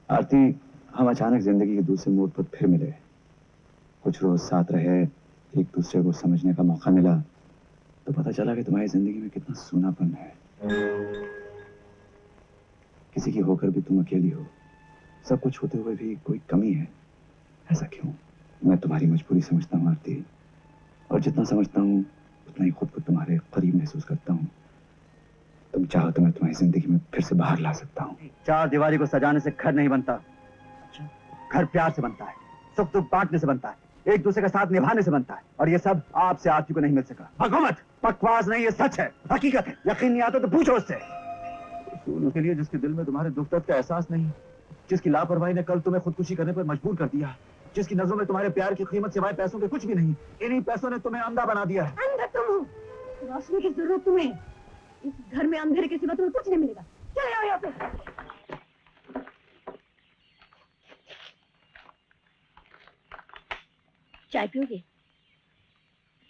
आरती, हम अचानक जिंदगी के दूसरे मोड़ पर फिर मिले। कुछ रोज साथ रहे, एक दूसरे को समझने का मौका मिला, तो पता चला कि तुम्हारी जिंदगी में कितना सूनापन है। किसी की होकर भी तुम अकेली हो, सब कुछ होते हुए भी कोई कमी है। ऐसा क्यों? मैं तुम्हारी मजबूरी समझता हूँ आरती, और जितना समझता हूँ उतना ही खुद को तुम्हारे करीब महसूस करता हूँ। तुम चाहो तो मैं तुम्हारी जिंदगी में फिर से बाहर ला सकता हूँ। चार दीवारी को सजाने से घर नहीं बनता। घर प्यार से बनता है, सुख दुख बांटने से बनता है, एक दूसरे का साथ निभाने से बनता है। और ये सब आपसे आरती को नहीं मिल सका। भगवत बकवास नहीं, ये सच है, हकीकत है। यकीन नहीं आता तो पूछो उससे। सोनू के लिए जिसके दिल में तुम्हारे दुख दर्द का एहसास नहीं, जिसकी लापरवाही ने कल तुम्हें खुदकुशी करने पर मजबूर कर दिया, जिसकी नजरों में तुम्हारे प्यार की कीमत सिवाय पैसों के कुछ भी नहीं। इन्हीं पैसों ने तुम्हें अंधा बना दिया है। अंधा तुम हो, रोशनी की जरूरत तुम्हें। इस घर में अंधेरे के सिवा तुम्हें कुछ नहीं मिलेगा। चले आओ यहाँ पे। चाय पियोगे?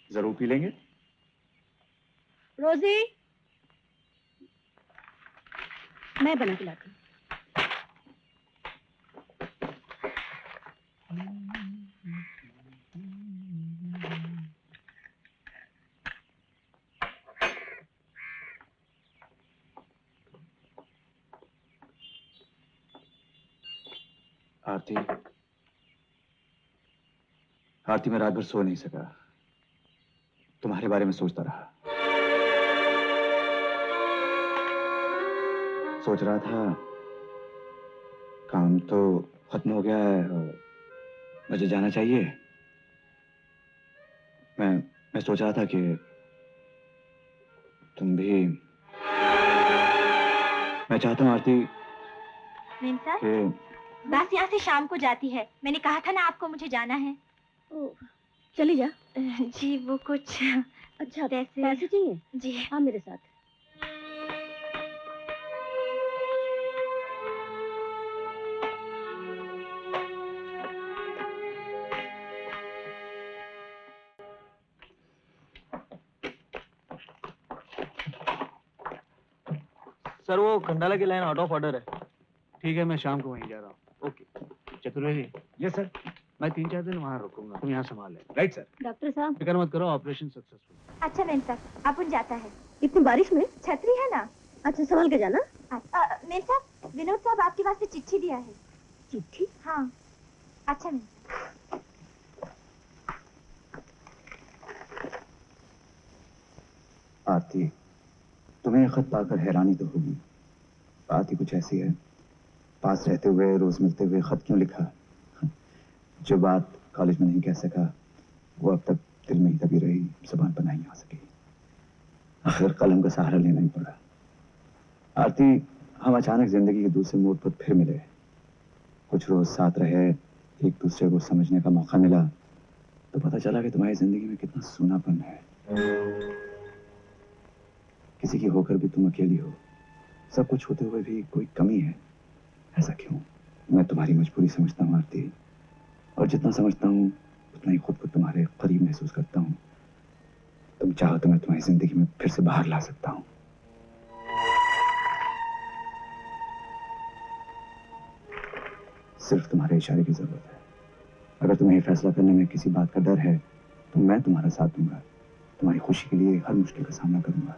जरूर पी लेंगे। रोजी, मैं बना के लाती हूँ। आरती, आरती, मैं रात भर सो नहीं सका, तुम्हारे बारे में सोचता रहा। सोच रहा था काम तो खत्म हो गया है और मुझे जाना चाहिए। मैं सोच रहा था कि तुम भी। मैं चाहता हूँ आरती कि बस यहाँ से शाम को जाती है। मैंने कहा था ना आपको मुझे जाना है। ओ, चली जा। जी वो कुछ अच्छा, पैसे चाहिए? जी हाँ, मेरे साथ। सर वो खंडाला की लाइन आउट ऑफ ऑर्डर है। ठीक है, मैं शाम को वहीं जा रहा हूँ। ओके चतुर्वेदी। Yes sir. मैं 3-4 दिन वहाँ रुकूंगा, तुम यहाँ संभाल ले। Right sir. डॉक्टर साहब, फिक्र मत करो, ऑपरेशन सक्सेसफुल। अच्छा मेम साहब, अपन जाता है। इतनी बारिश में? छतरी है ना। अच्छा, संभाल के जाना। मेम साहब, विनोद साहब आपके वास्ते चिट्ठी दिया है। चिट्ठी? हाँ। अच्छा मेम साहब। आरती, तुम्हें यह खत पाकर हैरानी तो होगी। बात ही कुछ ऐसी है, पास रहते हुए रोज मिलते हुए खत क्यों लिखा? जो बात कॉलेज में नहीं कह सका वो अब तक दिल में ही दबी रही, जुबान पर नहीं आ सकी। आखिर कलम का सहारा लेना ही पड़ा। आरती, हम अचानक जिंदगी के दूसरे मोड़ पर फिर मिले। कुछ रोज साथ रहे, एक दूसरे को समझने का मौका मिला, तो पता चला कि तुम्हारी जिंदगी में कितना सूनापन है। किसी की होकर भी तुम अकेली हो, सब कुछ होते हुए भी कोई कमी है। ऐसा क्यों? मैं तुम्हारी मजबूरी समझता हूँ आरती, और जितना समझता हूँ उतना ही खुद को तुम्हारे करीब महसूस करता हूँ। तुम चाहो तो मैं तुम्हारी जिंदगी में फिर से बाहर ला सकता हूँ। सिर्फ तुम्हारे इशारे की जरूरत है। अगर तुम्हें फैसला करने में किसी बात का डर है तो मैं तुम्हारा साथ दूंगा। तुम्हारी खुशी के लिए हर मुश्किल का सामना करूंगा।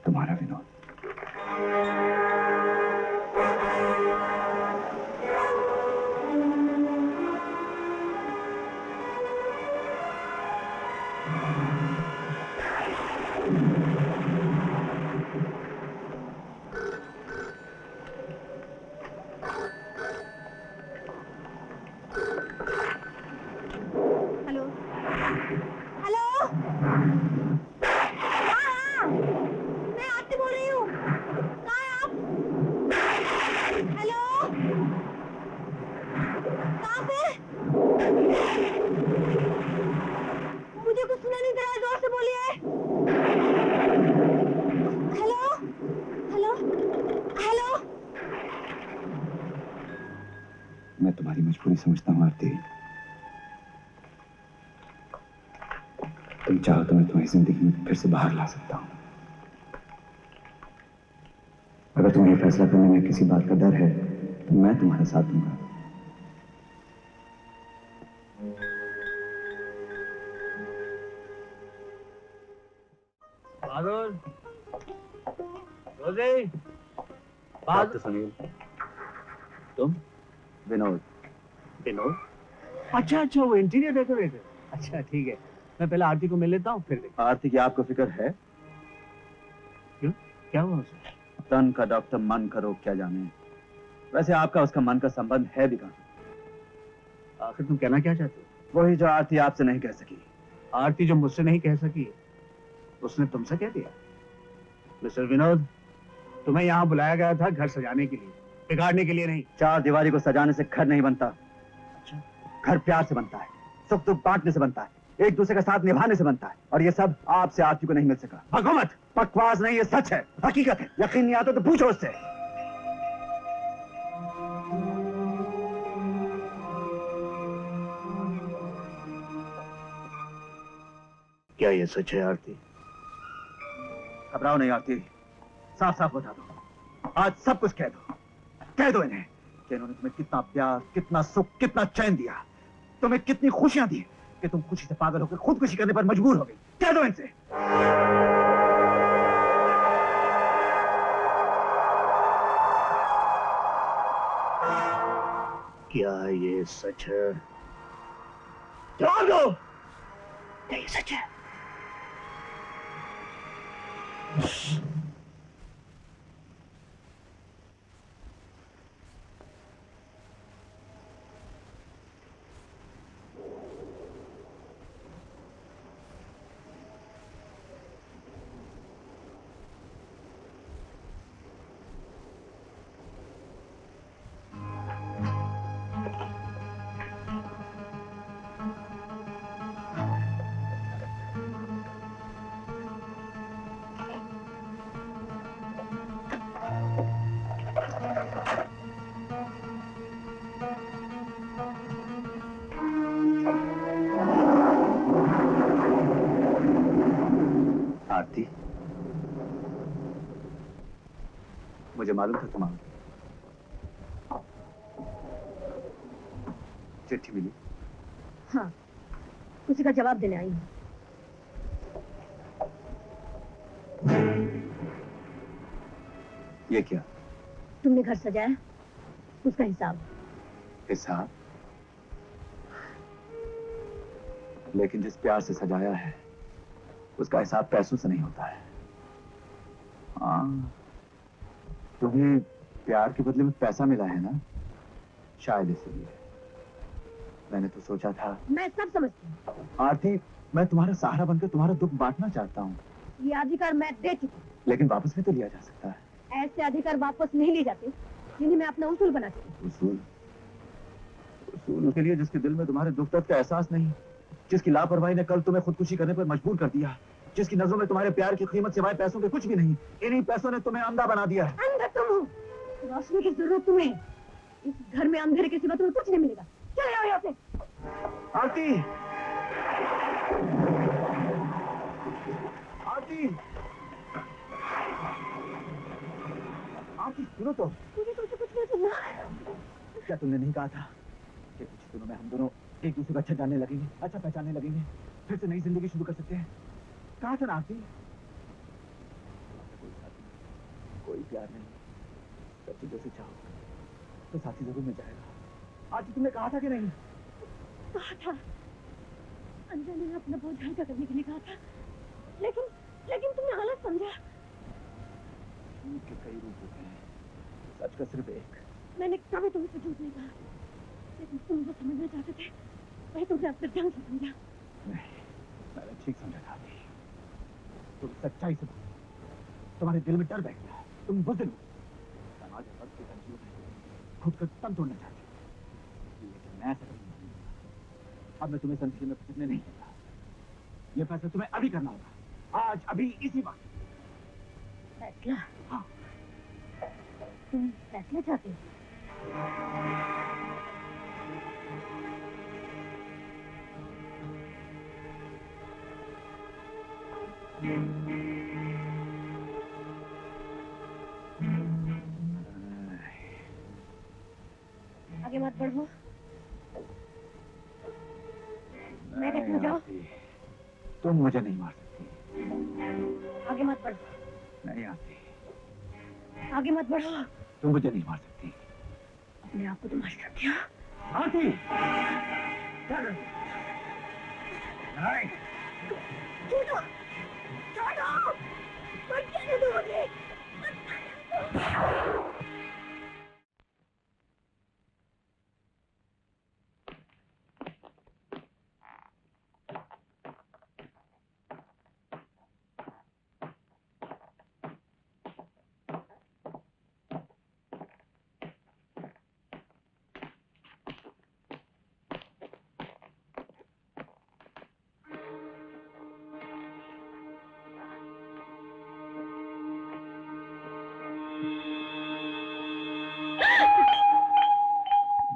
तुम्हारा विनोद। हेलो हेलो, हाँ, मैं आरती बोल रही हूँ। कहाँ हैं आप? हेलो, कहाँ पे? मुझे कुछ सुना नहीं दे रहा, जोर से बोलिए। Hello hello hello. मैं तुम्हारी मजबूरी समझता हूँ आरती। तुम चाहो तो मैं तुम्हारी जिंदगी में फिर से बाहर ला सकता हूँ। अगर तुम्हें फैसला करने में किसी बात का डर है मैं तुम्हारा साथ दूंगा। बहादुर, रोजी, डॉक्टर सुनील। तुम? विनोद। विनोद? अच्छा अच्छा, वो इंटीरियर डेकोरेटर। अच्छा ठीक है, मैं पहले आरती को मिल लेता हूँ फिर देखता आरती की आपको फिक्र है? हूँ। क्या हुआ उसे? तन का डॉक्टर मन का रोग क्या जाने। वैसे आपका उसका मन का संबंध है भी कहाँ? आखिर तुम कहना क्या चाहते हो? वही जो आरती आपसे नहीं कह सकी। आरती जो मुझसे नहीं कह सकी उसने तुमसे कह दिया। मिस्टर विनोद, तुम्हें यहाँ बुलाया गया था घर सजाने के लिए, बिगाड़ने के लिए नहीं। चार दीवारी को सजाने से घर नहीं बनता। अच्छा, घर प्यार से बनता है, सुख दुख बांटने से बनता है, एक दूसरे का साथ निभाने से बनता है। और ये सब आपसे आरती को नहीं मिल सका। भगो मत। बकवास नहीं, ये सच है, हकीकत है। यकीन नहीं आता तो पूछो उससे। क्या ये सच है आरती? घबराओ नहीं आरती, साफ साफ बता दो। आज सब कुछ कह दो इन्हें कि इन्होंने तुम्हें कितना प्यार, कितना सुख, कितना चैन दिया, तुम्हें कितनी खुशियां दी कि तुम खुशी से पागल होकर खुदकुशी करने पर मजबूर हो गई। कह दो इनसे। क्या ये सच है? जवाब दो। क्या ये सच है? आरती, मुझे मालूम था तुम आओगे। चिट्ठी मिली? हाँ, उसी का जवाब देने आई हूँ। ये क्या? तुमने घर सजाया, उसका हिसाब। हिसाब? लेकिन जिस प्यार से सजाया है उसका हिसाब पैसों से नहीं होता है। हाँ, तुम्हें प्यार के बदले में पैसा मिला है ना, शायद इसलिए। मैंने तो सोचा था। मैं सब समझती हूँ। आरती, मैं तुम्हारा सहारा बनकर तुम्हारा दुख बांटना चाहता हूँ। ये अधिकार मैं दे चुकी हूँ। लेकिन वापस भी तो लिया जा सकता है। ऐसे अधिकार वापस नहीं लिए जाते जिन्हें मैं अपना उसूल बना चुकी हूँ। उसूल? उसूल के लिए जिसके दिल में तुम्हारे दुख दर्द का एहसास नहीं, जिसकी लापरवाही ने कल तुम्हें खुदकुशी करने पर मजबूर कर दिया, जिसकी नजरों में तुम्हारे प्यार की कीमत सिवाय पैसों के कुछ भी नहीं। इन्हीं पैसों ने तुम्हें अंधा बना दिया है। अंधा तुम हो, रोशनी की जरूरत तुम्हें है। इस घर में अंधेरे के सिवा तुम्हें कुछ नहीं मिलेगा। चले आओ यहाँ से। आरती, आरती, आरती, सुनो तो। मुझे तुमसे कुछ नहीं सुनना। क्या तुमने नहीं कहा था कि कुछ दिनों में हम दोनों एक दूसरे को अच्छा जानने लगेंगे, अच्छा पहचानने लगेंगे, फिर से नई जिंदगी शुरू कर सकते हैं? कहा था ना आरती? कोई साथी नहीं, कोई प्यार नहीं, सब चीजों से चाहो तो साथी जरूर मिल जाएगा। आरती, तुमने कहा था कि नहीं? कहा था, अंजलि ने अपना बोझ हल्का करने के लिए कहा था, लेकिन तुमने गलत समझा। झूठ के कई रूप होते हैं, सच का सिर्फ एक। मैंने कभी तुमसे झूठ नहीं कहा, लेकिन तुम जो समझना चाहते थे वही तुमने अपने ढंग से समझा। नहीं, मैंने ठीक समझा था। तुम सच्चाई से बोलो, तुम्हारे दिल में डर बैठ गया। तुम बुज़दिल हो, समाज और वर्ग के तंजीयों में खुद का तन तोड़ना चाहते हो। लेकिन मैं ऐसा नहीं करूंगा। अब मैं तुम्हें संदेश में फंसने नहीं दूंगा। ये फैसला तुम्हें अभी करना होगा, आज, अभी, इसी वक्त। फैसला? हाँ। तुम फैसला चाहते हो? आगे मत बढ़ो। मैं कहती हूँ जाओ। तुम मुझे नहीं मार सकती। आगे मत बढ़ो। नहीं आती। आगे मत बढ़ो। तुम मुझे नहीं मार सकती। अपने आप को तो मार सकती हो। आती। चल। नहीं। छोड़ो, छोड़ो, मत जाने दो मुझे।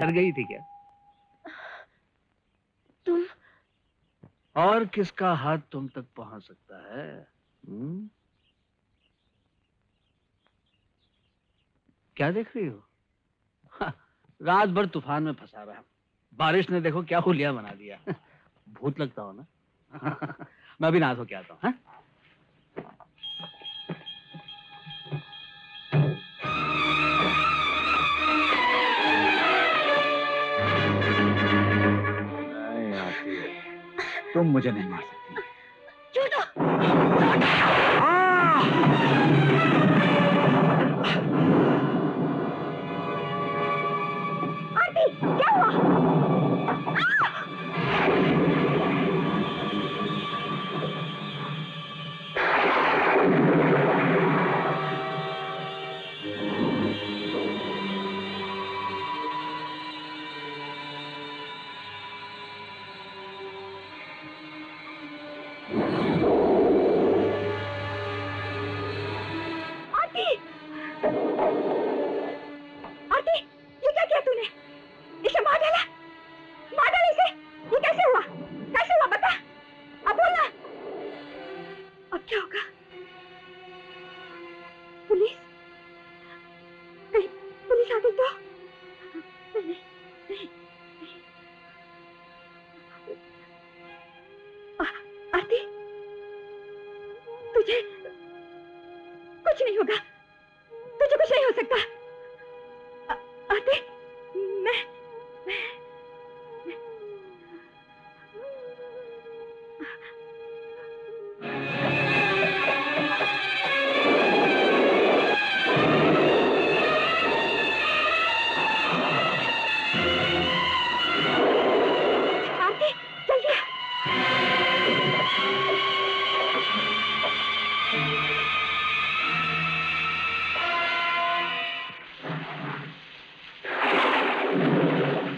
डर गई थी क्या? तुम और किसका हाथ तुम तक पहुंच सकता है? क्या देख रही हो? रात भर तूफान में फंसा रहा। बारिश ने देखो क्या हुलिया बना दिया। भूत लगता हो ना। मैं अभी नहा धो के आता हूँ। नहीं आती। तुम मुझे नहीं मार सकती। छोड़ो। आरती, क्या हुआ? आरती, ये क्या किया तूने? इसे मार डाला? मार डाला इसे? ये कैसे हुआ? कैसे हुआ बता? अब बोलना। अब क्या होगा? पुलिस? कहीं पुलिस आ गई तो? नहीं, नहीं, नहीं। आरती, तुझे कुछ नहीं होगा। तुझे कुछ नहीं हो सकता। आरती, मैं आरती, जल्दी।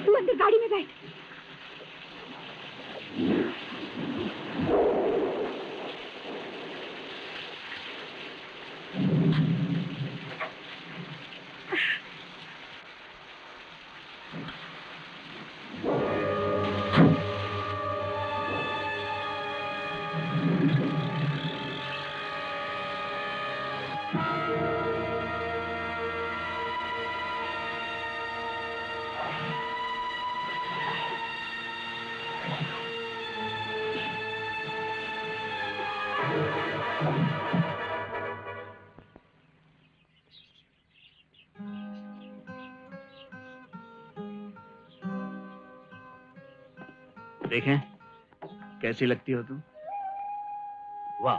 तू अंदर गाड़ी में बैठ। देखें कैसी लगती हो तुम? वाह।